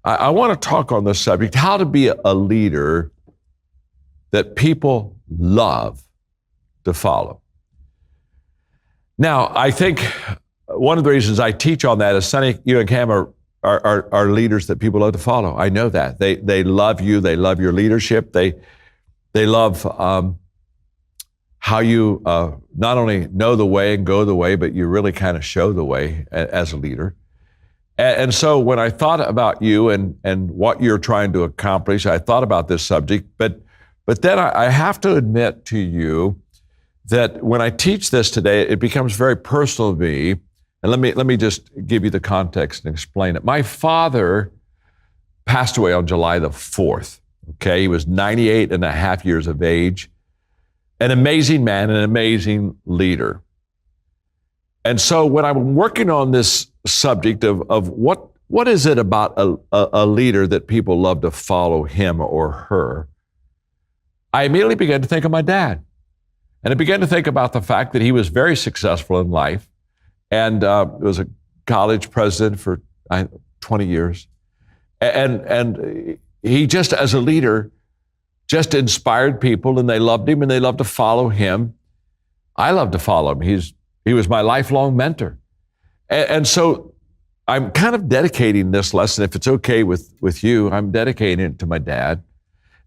I want to talk on this subject, how to be a leader that people love to follow. Now, I think one of the reasons I teach on that is, Sonny, you and Cam are leaders that people love to follow. I know that. They love you. They love your leadership. They love how you not only know the way and go the way, but you really kind of show the way as a leader. And so when I thought about you and what you're trying to accomplish, I thought about this subject, but then I have to admit to you that when I teach this today, it becomes very personal to me. And let me just give you the context and explain it. My father passed away on July the 4th. Okay, he was 98 and a half years of age. An amazing man, an amazing leader. And so when I'm working on this subject of what is it about a leader that people love to follow him or her, I immediately began to think of my dad. And I began to think about the fact that he was very successful in life and was a college president for 20 years. And he just, as a leader, just inspired people, and they loved him and they loved to follow him. I love to follow him. He was my lifelong mentor. And so I'm kind of dedicating this lesson, if it's okay with you, I'm dedicating it to my dad.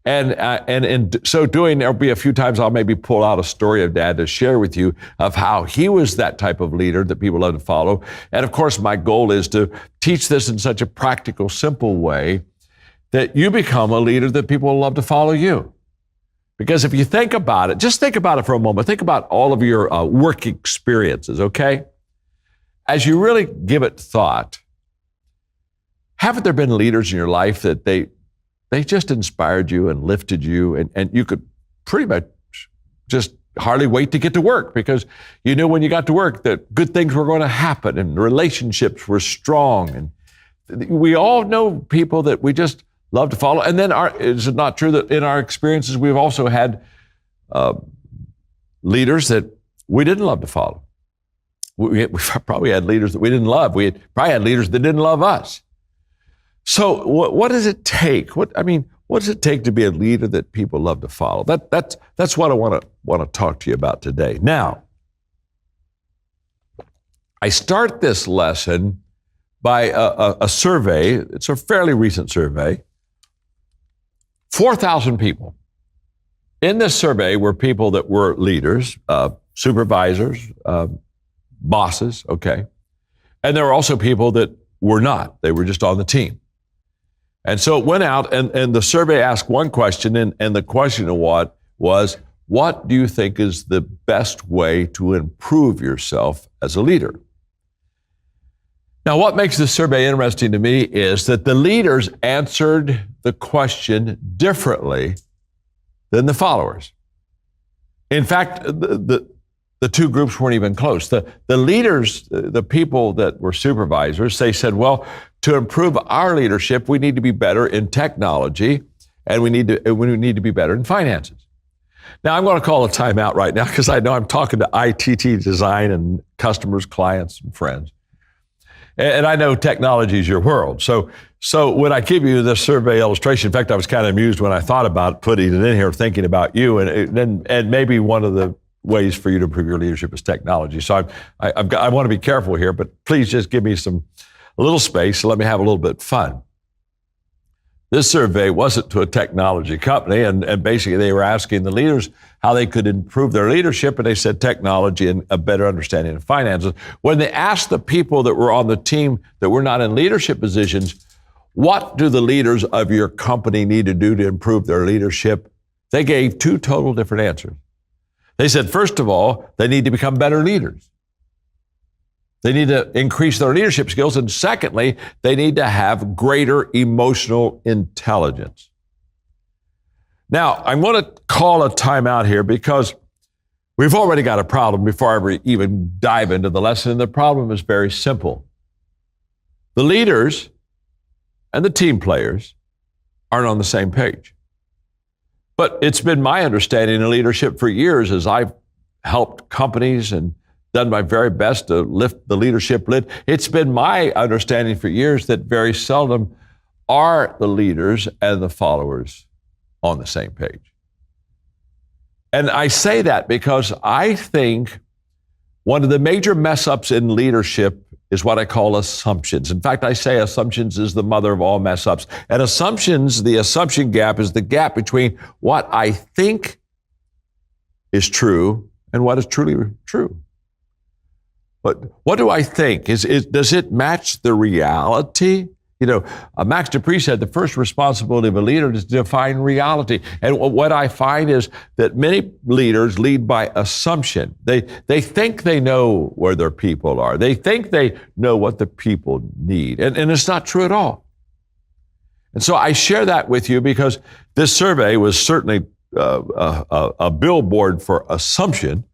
And in so doing, there'll be a few times I'll maybe pull out a story of Dad to share with you of how he was that type of leader that people love to follow. And of course, my goal is to teach this in such a practical, simple way that you become a leader that people love to follow you. Because if you think about it, just think about it for a moment. Think about all of your work experiences, okay? As you really give it thought, haven't there been leaders in your life that they just inspired you and lifted you, and you could pretty much just hardly wait to get to work because you knew when you got to work that good things were going to happen and relationships were strong. And we all know people that we just love to follow. And then is it not true that in our experiences we've also had leaders that we didn't love to follow? We probably had leaders that we didn't love. We probably had leaders that didn't love us. So what does it take? What does it take to be a leader that people love to follow? That's what I want to talk to you about today. Now, I start this lesson by a survey. It's a fairly recent survey. 4,000 people. In this survey were people that were leaders, supervisors, bosses, okay? And there were also people that were not. They were just on the team. And so it went out, and the survey asked one question, and the question was, what do you think is the best way to improve yourself as a leader? Now, what makes this survey interesting to me is that the leaders answered the question differently than the followers. In fact, the two groups weren't even close. The leaders, the people that were supervisors, they said, well, to improve our leadership, we need to be better in technology, and we need to be better in finances. Now, I'm going to call a timeout right now because I know I'm talking to ITT Design and customers, clients, and friends. And I know technology is your world. So when I give you this survey illustration, in fact, I was kind of amused when I thought about putting it in here, thinking about you, and maybe one of the ways for you to improve your leadership is technology. So I want to be careful here, but please just give me a little space. So let me have a little bit of fun. This survey wasn't to a technology company, and basically they were asking the leaders how they could improve their leadership, and they said technology and a better understanding of finances. When they asked the people that were on the team that were not in leadership positions, what do the leaders of your company need to do to improve their leadership? They gave two total different answers. They said, first of all, they need to become better leaders. They need to increase their leadership skills. And secondly, they need to have greater emotional intelligence. Now, I'm going to call a timeout here because we've already got a problem before I ever even dive into the lesson. And the problem is very simple. The leaders and the team players aren't on the same page. But it's been my understanding in leadership for years as I've helped companies and done my very best to lift the leadership lid. It's been my understanding for years that very seldom Are the leaders and the followers on the same page? And I say that because I think one of the major mess ups in leadership is what I call assumptions. In fact, I say assumptions is the mother of all mess ups. And assumptions, the assumption gap is the gap between what I think is true and what is truly true. But what do I think? Does it match the reality? You know, Max Dupree said the first responsibility of a leader is to define reality. And what I find is that many leaders lead by assumption. They think they know where their people are. They think they know what the people need. And it's not true at all. And so I share that with you because this survey was certainly a billboard for assumption,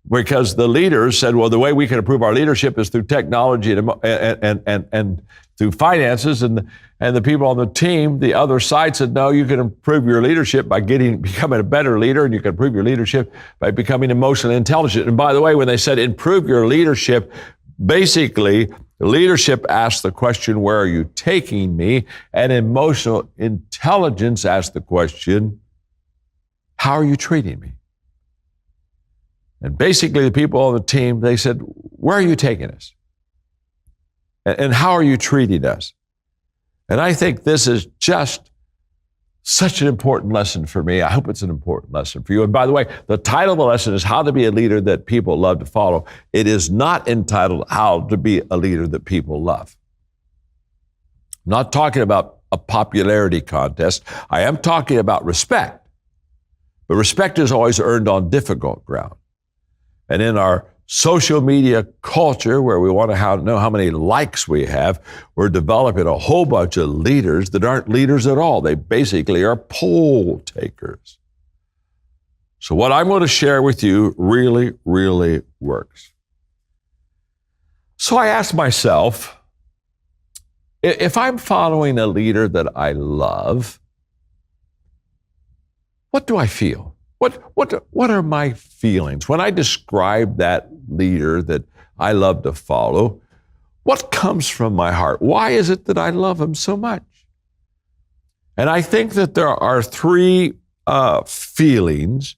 because the leaders said, well, the way we can improve our leadership is through technology and through finances, and the people on the team, the other side said, no, you can improve your leadership by becoming a better leader, and you can improve your leadership by becoming emotionally intelligent. And by the way, when they said improve your leadership, basically, leadership asks the question, where are you taking me? And emotional intelligence asks the question, how are you treating me? And basically, the people on the team, they said, where are you taking us? And how are you treating us? And I think this is just such an important lesson for me. I hope it's an important lesson for you. And by the way, the title of the lesson is How to Be a Leader That People Love to Follow. It is not entitled How to Be a Leader That People Love. I'm not talking about a popularity contest. I am talking about respect. But respect is always earned on difficult ground. And in our social media culture, where we want to know how many likes we have, we're developing a whole bunch of leaders that aren't leaders at all. They basically are poll takers. So what I'm going to share with you really, really works. So I asked myself, if I'm following a leader that I love, what do I feel? What are my feelings? When I describe that leader that I love to follow, what comes from my heart? Why is it that I love him so much? And I think that there are three feelings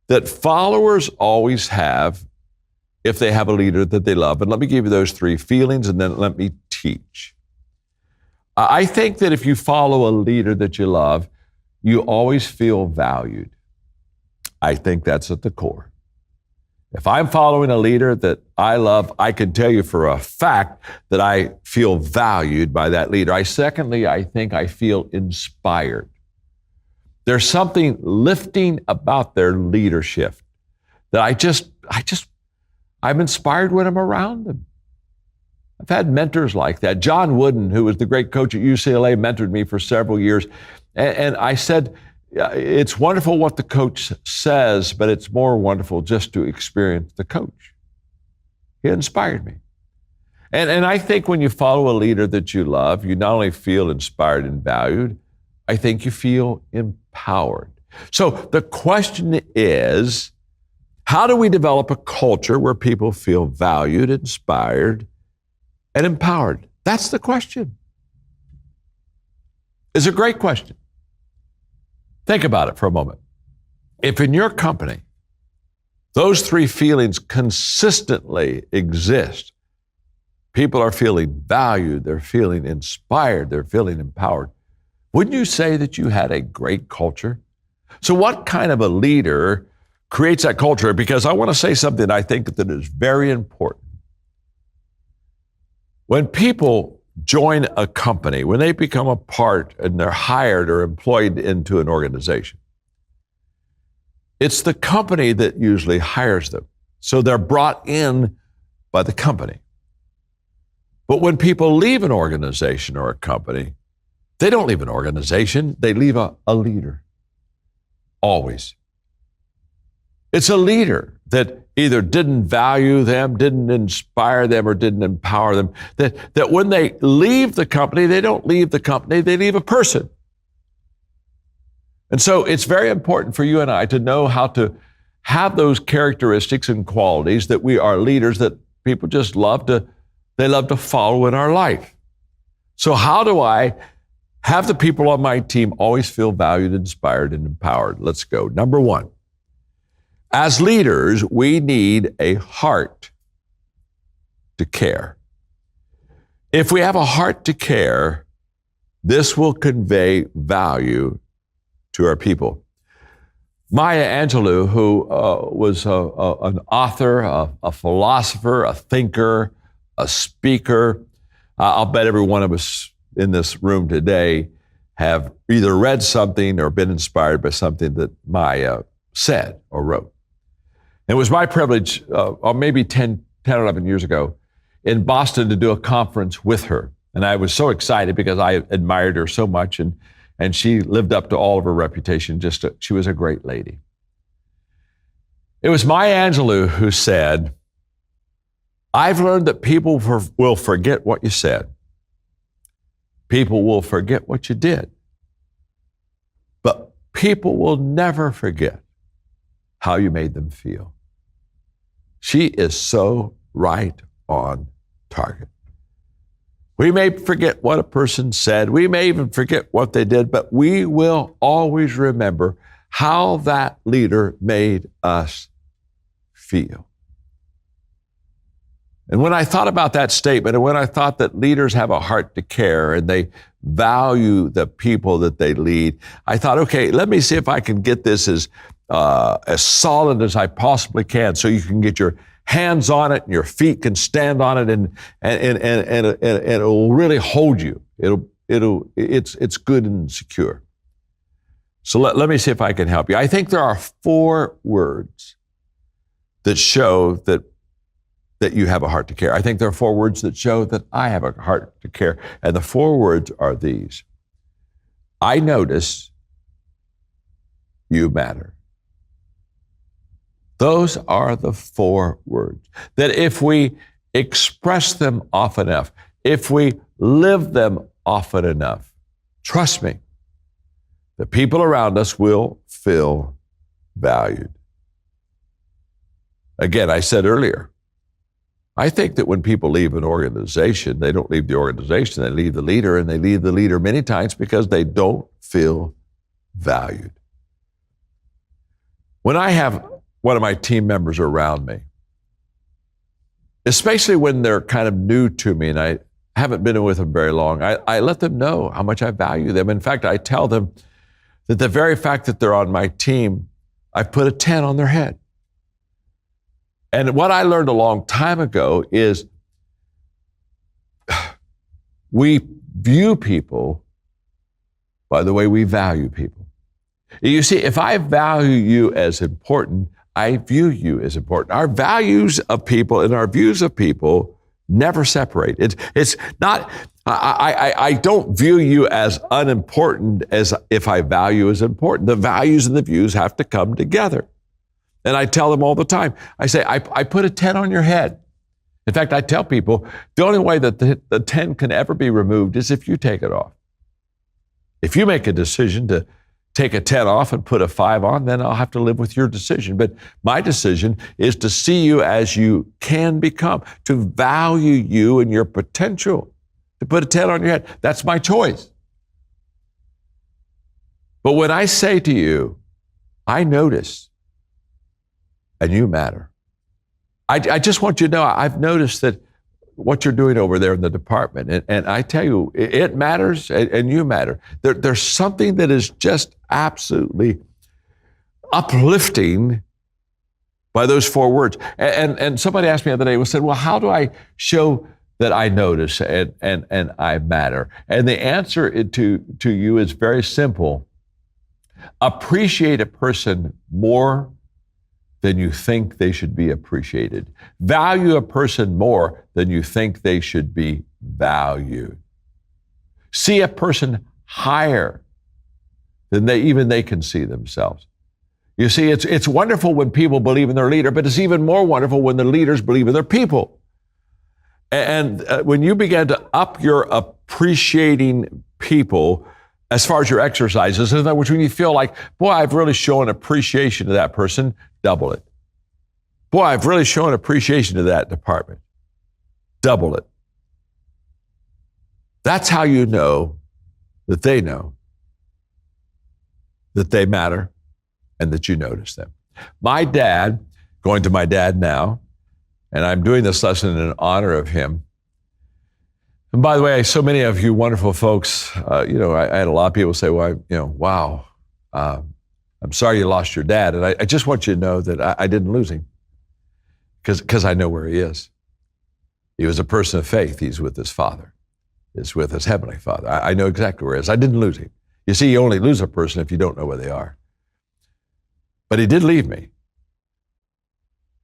that followers always have if they have a leader that they love. And let me give you those three feelings, and then let me teach. I think that if you follow a leader that you love, you always feel valued. I think that's at the core. If I'm following a leader that I love, I can tell you for a fact that I feel valued by that leader. Secondly, I think I feel inspired. There's something lifting about their leadership that I'm inspired when I'm around them. I've had mentors like that. John Wooden, who was the great coach at UCLA, mentored me for several years. And I said, it's wonderful what the coach says, but it's more wonderful just to experience the coach. He inspired me. And I think when you follow a leader that you love, you not only feel inspired and valued, I think you feel empowered. So the question is, how do we develop a culture where people feel valued, inspired, and empowered? That's the question. It's a great question. Think about it for a moment. If in your company, those three feelings consistently exist, people are feeling valued, they're feeling inspired, they're feeling empowered, wouldn't you say that you had a great culture? So what kind of a leader creates that culture? Because I want to say something I think that is very important. When people join a company, when they become a part and they're hired or employed into an organization, it's the company that usually hires them. So they're brought in by the company. But when people leave an organization or a company, they don't leave an organization, they leave a leader. Always. It's a leader that either didn't value them, didn't inspire them, or didn't empower them. That when they leave the company, they don't leave the company, they leave a person. And so it's very important for you and I to know how to have those characteristics and qualities that we are leaders that people just love to follow in our life. So how do I Have the people on my team always feel valued, inspired, and empowered. Let's go. Number one, as leaders, we need a heart to care. If we have a heart to care, this will convey value to our people. Maya Angelou, who was an author, a philosopher, a thinker, a speaker, I'll bet every one of us in this room today have either read something or been inspired by something that Maya said or wrote. It was my privilege, maybe 10 or 11 years ago, in Boston to do a conference with her. And I was so excited because I admired her so much, and she lived up to all of her reputation. She was a great lady. It was Maya Angelou who said, I've learned that people will forget what you said. People will forget what you did. But people will never forget how you made them feel. She is so right on target. We may forget what a person said. We may even forget what they did, but we will always remember how that leader made us feel. And when I thought about that statement, and when I thought that leaders have a heart to care and they value the people that they lead, I thought, okay, let me see if I can get this as solid as I possibly can, so you can get your hands on it and your feet can stand on it, and it will really hold you. It's good and secure. So let me see if I can help you. I think there are 4 words that show that you have a heart to care. I think there are 4 words that show that I have a heart to care. And the 4 words are these: I notice, you matter. Those are the 4 words that if we express them often enough, if we live them often enough, trust me, the people around us will feel valued. Again, I said earlier, I think that when people leave an organization, they don't leave the organization, they leave the leader, and they leave the leader many times because they don't feel valued. When I have one of my team members around me, especially when they're kind of new to me and I haven't been with them very long, I let them know how much I value them. In fact, I tell them that the very fact that they're on my team, I've put a 10 on their head. And what I learned a long time ago is we view people by the way we value people. You see, if I value you as important, I view you as important. Our values of people and our views of people never separate. It's not, I don't view you as unimportant as if I value as important. The values and the views have to come together. And I tell them all the time, I say, I put a 10 on your head. In fact, I tell people, the only way that the 10 can ever be removed is if you take it off. If you make a decision to take a 10 off and put a 5 on, then I'll have to live with your decision. But my decision is to see you as you can become, to value you and your potential, to put a 10 on your head. That's my choice. But when I say to you, I notice, and you matter. I just want you to know, I've noticed that what you're doing over there in the department, and I tell you, it matters and you matter. There's something that is just absolutely uplifting by those 4 words. And somebody asked me the other day, said, well, how do I show that I notice and I matter? And the answer to you is very simple. Appreciate a person more than you think they should be appreciated. Value a person more than you think they should be valued. See a person higher than they can see themselves. You see, it's wonderful when people believe in their leader, but it's even more wonderful when the leaders believe in their people. And when you begin to up your appreciating people as far as your exercises, in other words, when you feel like, boy, I've really shown appreciation to that person, double it. Boy, I've really shown appreciation to that department. Double it. That's how you know that they know that they matter and that you notice them. My dad, going to my dad now, and I'm doing this lesson in honor of him. And by the way, so many of you wonderful folks, I had a lot of people say, well, wow, I'm sorry you lost your dad. And I just want you to know that I didn't lose him because I know where he is. He was a person of faith. He's with his Father. He's with his Heavenly Father. I know exactly where he is. I didn't lose him. You see, you only lose a person if you don't know where they are. But he did leave me.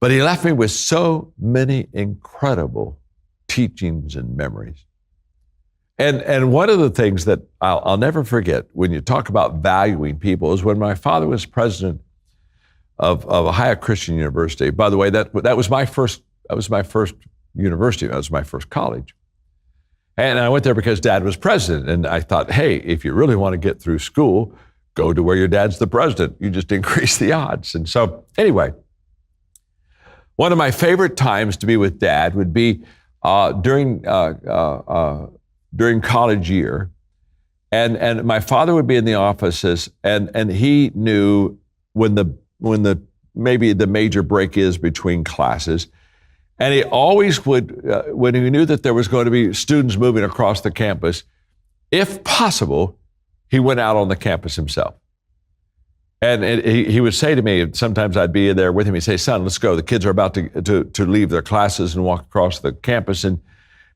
But he left me with so many incredible teachings and memories. And one of the things that I'll never forget when you talk about valuing people is when my father was president of Ohio Christian University. By the way, that was my first university. That was my first college. And I went there because Dad was president. And I thought, hey, if you really want to get through school, go to where your dad's the president. You just increase the odds. And so anyway, one of my favorite times to be with Dad would be during college year. And my father would be in the offices and he knew when the maybe the major break is between classes. And he always would, when he knew that there was going to be students moving across the campus, if possible, he went out on the campus himself. And he would say to me, sometimes I'd be there with him, he'd say, son, let's go. The kids are about to leave their classes and walk across the campus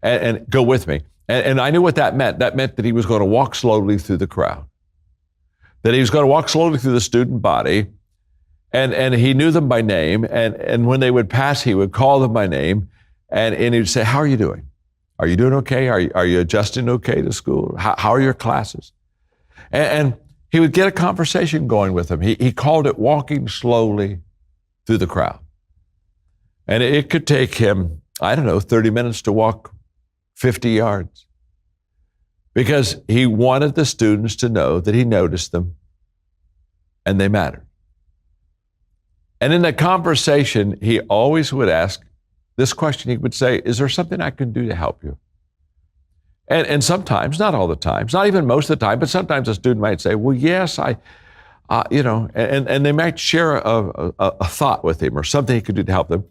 and go with me. And I knew what that meant. That meant that he was going to walk slowly through the crowd, that he was going to walk slowly through the student body. And he knew them by name. And when they would pass, he would call them by name. And he would say, how are you doing? Are you doing okay? Are you adjusting okay to school? How are your classes? And he would get a conversation going with them. He called it walking slowly through the crowd. And it could take him, 30 minutes to walk 50 yards. Because he wanted the students to know that he noticed them and they mattered. And in that conversation, he always would ask this question. He would say, is there something I can do to help you? And sometimes, not all the time, not even most of the time, but sometimes a student might say, well, yes, and they might share a thought with him or something he could do to help them.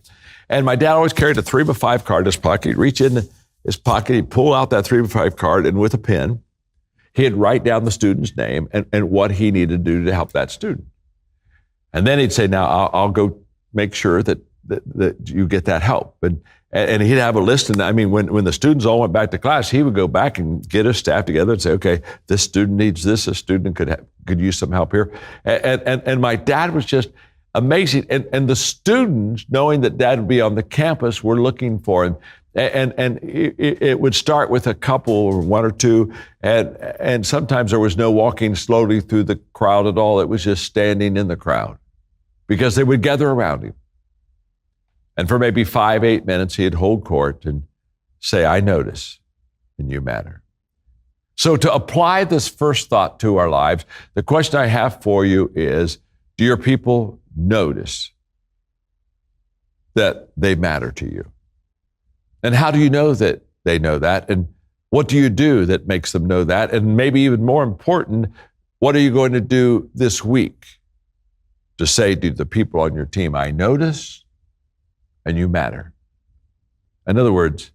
And my dad always carried a 3x5 card in his pocket. He'd reach in his pocket, he'd pull out that 3x5 card, and with a pen, he'd write down the student's name and what he needed to do to help that student. And then he'd say, now I'll go make sure that you get that help. And he'd have a list. And when the students all went back to class, he would go back and get his staff together and say, okay, this student needs this. A student could use some help here. And my dad was just amazing. And the students, knowing that Dad would be on the campus, were looking for him. And it would start with a couple or one or two. And sometimes there was no walking slowly through the crowd at all. It was just standing in the crowd because they would gather around him. And for maybe 5-8 minutes, he'd hold court and say, I notice and you matter. So to apply this first thought to our lives, the question I have for you is, do your people notice that they matter to you? And how do you know that they know that? And what do you do that makes them know that? And maybe even more important, what are you going to do this week to say to the people on your team, I notice and you matter? In other words,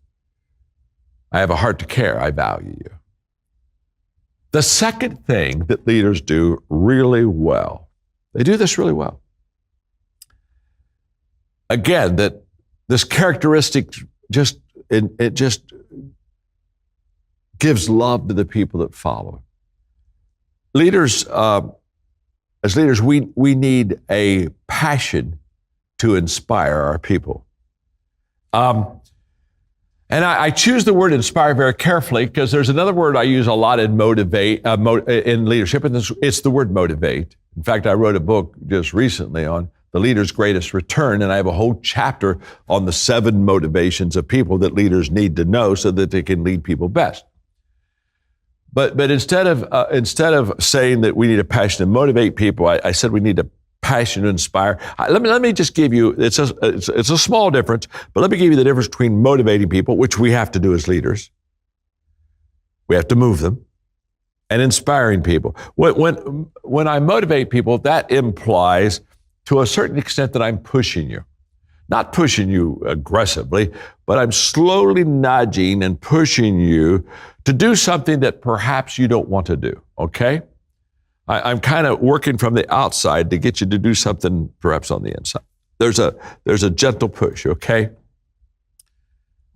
I have a heart to care. I value you. The second thing that leaders do really well, they do this really well. Again, that this characteristic it just gives love to the people that follow. Leaders, as leaders, we need a passion to inspire our people. And I choose the word inspire very carefully because there's another word I use a lot in in leadership, and it's the word motivate. In fact, I wrote a book just recently on the leader's greatest return, and I have a whole chapter on the 7 motivations of people that leaders need to know so that they can lead people best. But instead of saying that we need a passion to motivate people, I said we need a passion to inspire. Let me just give you, it's a small difference, but let me give you the difference between motivating people, which we have to do as leaders. We have to move them. and inspiring people. When I motivate people, that implies to a certain extent that I'm pushing you. Not pushing you aggressively, but I'm slowly nudging and pushing you to do something that perhaps you don't want to do, okay? I'm kind of working from the outside to get you to do something perhaps on the inside. There's a gentle push, okay?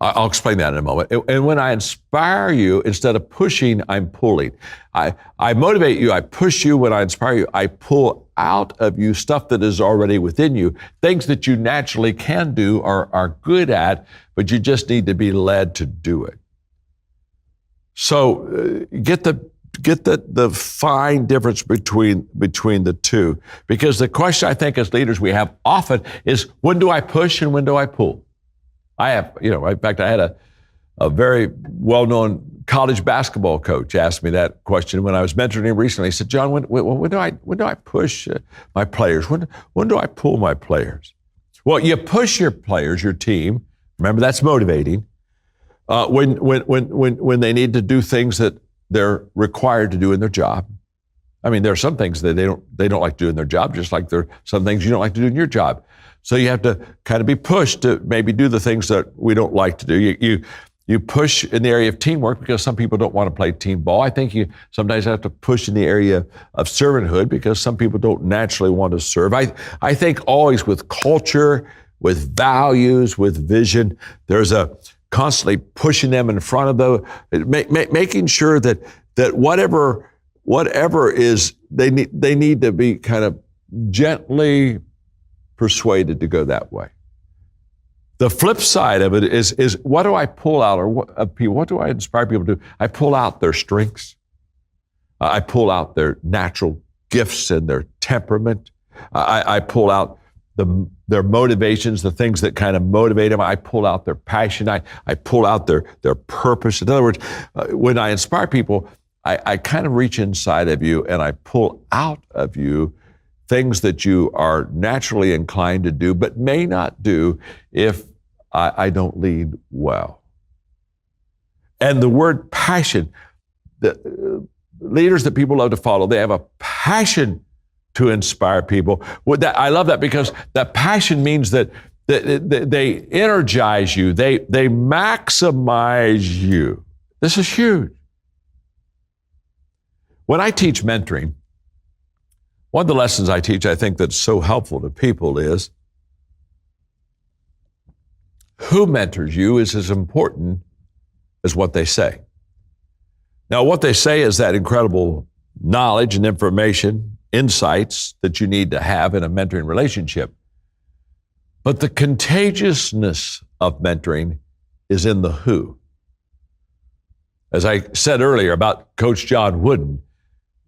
I'll explain that in a moment. And when I inspire you, instead of pushing, I'm pulling. I motivate you, I push you. When I inspire you, I pull out of you stuff that is already within you, things that you naturally can do or are good at, but you just need to be led to do it. So get the fine difference between the two. Because the question I think as leaders we have often is, when do I push and when do I pull? I have, in fact, I had a very well-known college basketball coach ask me that question when I was mentoring him recently. He said, John, when do I push my players? When do I pull my players? Well, you push your players, your team. Remember, that's motivating. When they need to do things that they're required to do in their job. I mean, there are some things that they don't like to do in their job, just like there are some things you don't like to do in your job. So you have to kind of be pushed to maybe do the things that we don't like to do. You push in the area of teamwork because some people don't want to play team ball. I think you sometimes have to push in the area of servanthood because some people don't naturally want to serve. I think always with culture, with values, with vision, there's a constantly pushing them in front of making sure that whatever is, they need to be kind of gently persuaded to go that way. The flip side of it is what do I pull out of people? What do I inspire people to do? I pull out their strengths. I pull out their natural gifts and their temperament. I pull out their motivations, the things that kind of motivate them. I pull out their passion. I pull out their purpose. In other words, when I inspire people, I kind of reach inside of you and I pull out of you things that you are naturally inclined to do, but may not do if I don't lead well. And the word passion, the leaders that people love to follow, they have a passion to inspire people. I love that because that passion means that they energize you, they maximize you. This is huge. When I teach mentoring, one of the lessons I teach, I think that's so helpful to people is who mentors you is as important as what they say. Now, what they say is that incredible knowledge and information, insights that you need to have in a mentoring relationship. But the contagiousness of mentoring is in the who. As I said earlier about Coach John Wooden,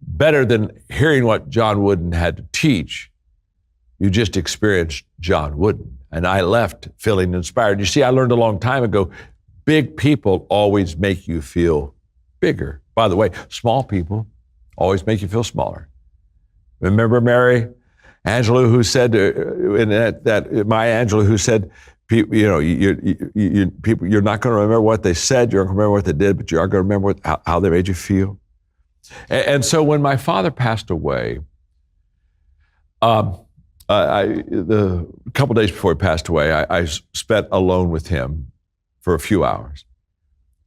better than hearing what John Wooden had to teach, you just experienced John Wooden. And I left feeling inspired. You see, I learned a long time ago, big people always make you feel bigger. By the way, small people always make you feel smaller. Remember Mary Angelou who said, Maya Angelou who said, people, you're not going to remember what they said, you're not going to remember what they did, but you are going to remember how they made you feel. And so when my father passed away, a couple days before he passed away, I spent alone with him for a few hours.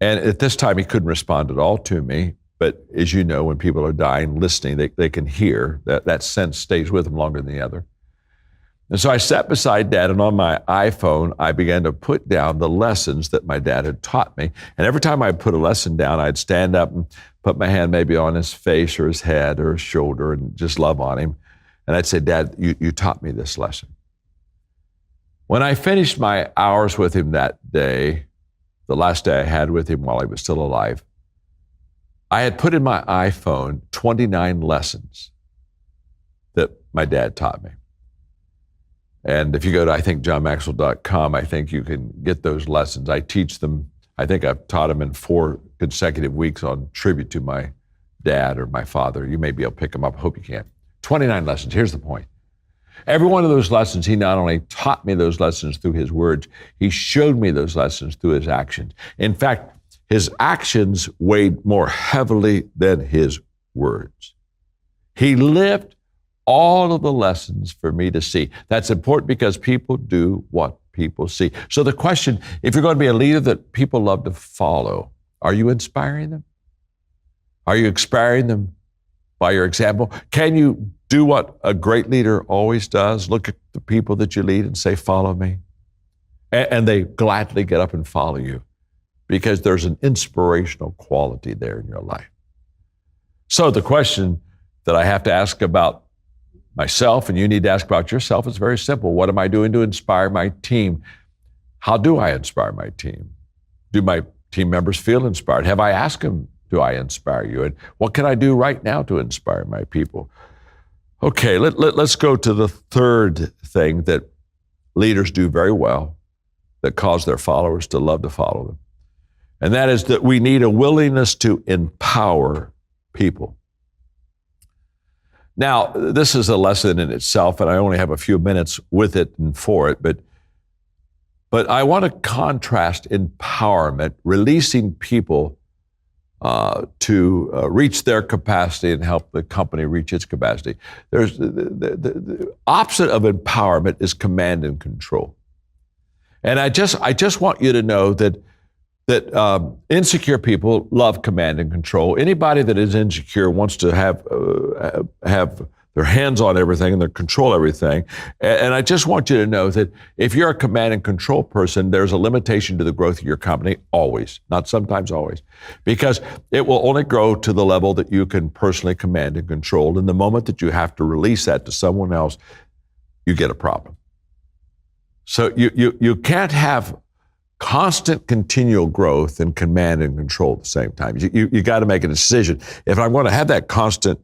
And at this time, he couldn't respond at all to me. But as you know, when people are dying, listening, they can hear. That sense stays with them longer than the other. And so I sat beside Dad, and on my iPhone, I began to put down the lessons that my dad had taught me. And every time I put a lesson down, I'd stand up and put my hand maybe on his face or his head or his shoulder and just love on him. And I'd say, Dad, you taught me this lesson. When I finished my hours with him that day, the last day I had with him while he was still alive, I had put in my iPhone 29 lessons that my dad taught me. And if you go to, I think, johnmaxwell.com, I think you can get those lessons. I teach them. I think I've taught them in 4 consecutive weeks on tribute to my dad or my father. You may be able to pick them up. I hope you can. 29 lessons. Here's the point. Every one of those lessons, he not only taught me those lessons through his words, he showed me those lessons through his actions. In fact, his actions weighed more heavily than his words. He lived all of the lessons for me to see. That's important because people do what people see. So the question, if you're going to be a leader that people love to follow, are you inspiring them? Are you inspiring them by your example? Can you do what a great leader always does? Look at the people that you lead and say, follow me. And they gladly get up and follow you because there's an inspirational quality there in your life. So the question that I have to ask about myself, and you need to ask about yourself, is very simple. What am I doing to inspire my team? How do I inspire my team? Do my team members feel inspired? Have I asked them, do I inspire you? And what can I do right now to inspire my people? Okay, let's go to the third thing that leaders do very well that cause their followers to love to follow them. And that is that we need a willingness to empower people. Now, this is a lesson in itself, and I only have a few minutes with it and for it, but I want to contrast empowerment, releasing people to reach their capacity and help the company reach its capacity. There's the opposite of empowerment is command and control. And I just want you to know that insecure people love command and control. Anybody that is insecure wants to have their hands on everything and they control everything. And I just want you to know that if you're a command and control person, there's a limitation to the growth of your company, always, not sometimes, always, because it will only grow to the level that you can personally command and control. And the moment that you have to release that to someone else, you get a problem. So you can't have constant continual growth and command and control at the same time. You got to make a decision. If I'm going to have that constant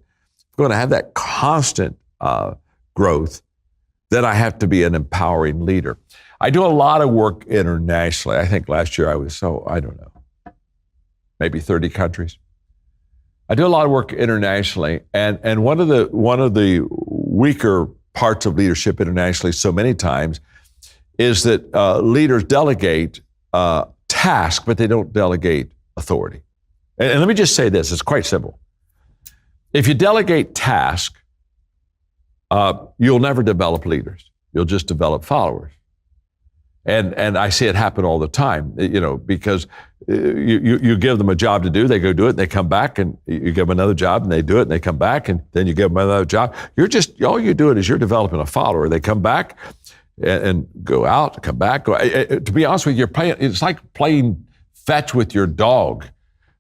growth, then I have to be an empowering leader. I do a lot of work internationally. I think last year I was maybe 30 countries. I do a lot of work internationally, and one of the weaker parts of leadership internationally so many times is that leaders delegate task, but they don't delegate authority. And let me just say this, it's quite simple. If you delegate task, you'll never develop leaders. You'll just develop followers. And I see it happen all the time, because you give them a job to do, they go do it, and they come back, and you give them another job, and they do it, and they come back, and then you give them another job. All you're doing is you're developing a follower. They come back and go out, come back. To be honest with you, it's like playing fetch with your dog.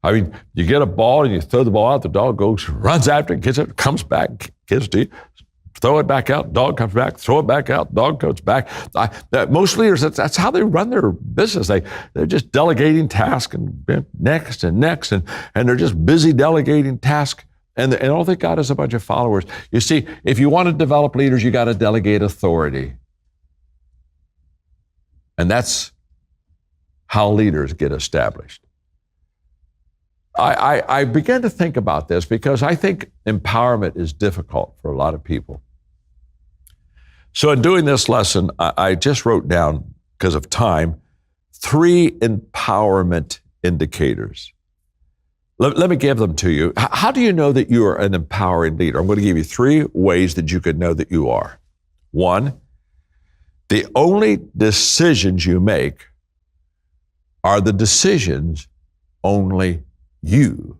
I mean, you get a ball and you throw the ball out, the dog goes, runs after it, gets it, comes back, gives it to you, throw it back out, dog comes back, throw it back out, dog comes back. Most leaders, that's how they run their business. They're just delegating tasks and next, and they're just busy delegating tasks. And all they got is a bunch of followers. You see, if you want to develop leaders, you got to delegate authority. And that's how leaders get established. I began to think about this because I think empowerment is difficult for a lot of people. So in doing this lesson, I just wrote down, because of time, 3 empowerment indicators. Let me give them to you. How do you know that you are an empowering leader? I'm going to give you 3 ways that you could know that you are. 1, the only decisions you make are the decisions only you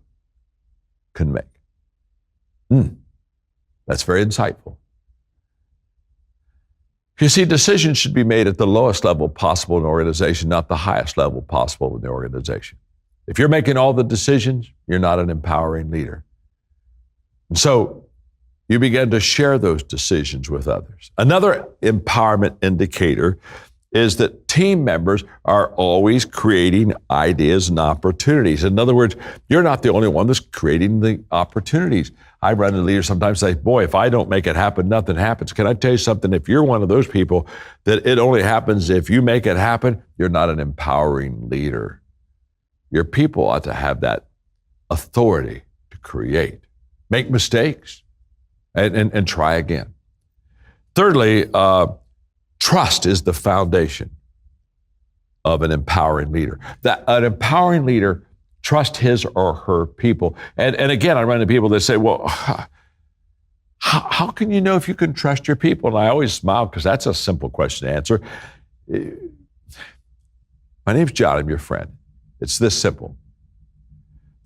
can make. That's very insightful. You see, decisions should be made at the lowest level possible in an organization, not the highest level possible in the organization. If you're making all the decisions, you're not an empowering leader. And so you begin to share those decisions with others. Another empowerment indicator is that team members are always creating ideas and opportunities. In other words, you're not the only one that's creating the opportunities. I run into leaders sometimes say, boy, if I don't make it happen, nothing happens. Can I tell you something? If you're one of those people that it only happens if you make it happen, you're not an empowering leader. Your people ought to have that authority to create, make mistakes, and try again. Thirdly, trust is the foundation of an empowering leader. That an empowering leader trust his or her people. And again, I run into people that say, well, how can you know if you can trust your people? And I always smile because that's a simple question to answer. My name's John, I'm your friend. It's this simple.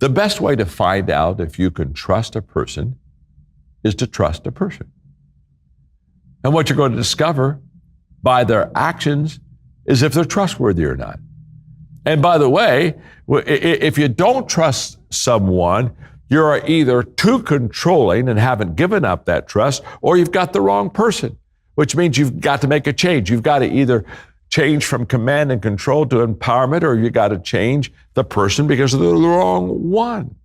The best way to find out if you can trust a person is to trust a person. And what you're going to discover by their actions is if they're trustworthy or not. And by the way, if you don't trust someone, you're either too controlling and haven't given up that trust, or you've got the wrong person, which means you've got to make a change. You've got to either change from command and control to empowerment, or you got to change the person because they're the wrong one.